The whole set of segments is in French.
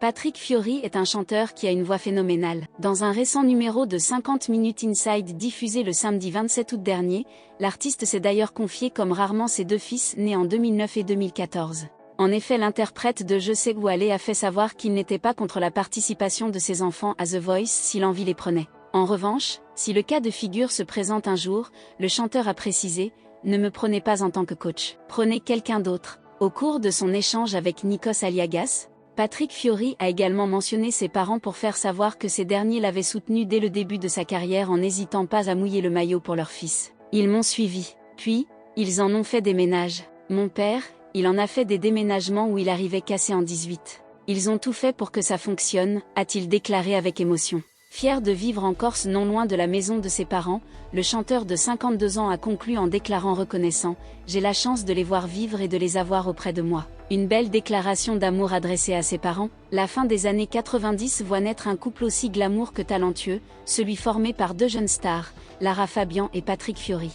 Patrick Fiori est un chanteur qui a une voix phénoménale. Dans un récent numéro de 50 Minutes Inside diffusé le samedi 27 août dernier, l'artiste s'est d'ailleurs confié comme rarement ses deux fils nés en 2009 et 2014. En effet, l'interprète de Je sais où aller a fait savoir qu'il n'était pas contre la participation de ses enfants à The Voice si l'envie les prenait. En revanche, si le cas de figure se présente un jour, le chanteur a précisé « Ne me prenez pas en tant que coach, prenez quelqu'un d'autre ». Au cours de son échange avec Nikos Aliagas, Patrick Fiori a également mentionné ses parents pour faire savoir que ces derniers l'avaient soutenu dès le début de sa carrière en n'hésitant pas à mouiller le maillot pour leur fils. Ils m'ont suivi. Puis, ils en ont fait des ménages. Mon père, il en a fait des déménagements où il arrivait cassé en 18. Ils ont tout fait pour que ça fonctionne, a-t-il déclaré avec émotion. Fier de vivre en Corse non loin de la maison de ses parents, le chanteur de 52 ans a conclu en déclarant reconnaissant « J'ai la chance de les voir vivre et de les avoir auprès de moi ». Une belle déclaration d'amour adressée à ses parents. La fin des années 90 voit naître un couple aussi glamour que talentueux, celui formé par deux jeunes stars, Lara Fabian et Patrick Fiori.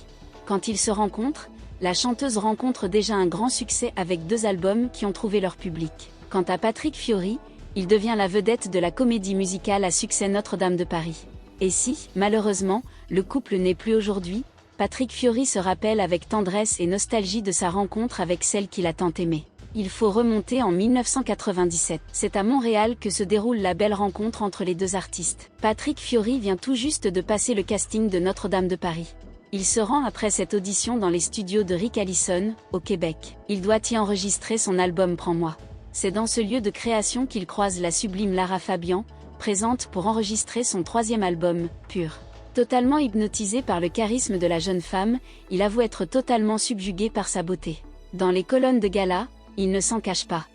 Quand ils se rencontrent, la chanteuse rencontre déjà un grand succès avec 2 albums qui ont trouvé leur public. Quant à Patrick Fiori, il devient la vedette de la comédie musicale à succès Notre-Dame de Paris. Et si, malheureusement, le couple n'est plus aujourd'hui, Patrick Fiori se rappelle avec tendresse et nostalgie de sa rencontre avec celle qu'il a tant aimée. Il faut remonter en 1997. C'est à Montréal que se déroule la belle rencontre entre les deux artistes. Patrick Fiori vient tout juste de passer le casting de Notre-Dame de Paris. Il se rend après cette audition dans les studios de Rick Allison, au Québec. Il doit y enregistrer son album Prends-moi. C'est dans ce lieu de création qu'il croise la sublime Lara Fabian, présente pour enregistrer son 3e album, Pur. Totalement hypnotisé par le charisme de la jeune femme, il avoue être totalement subjugué par sa beauté. Dans les colonnes de gala, il ne s'en cache pas.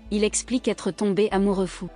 Il explique être tombé amoureux fou.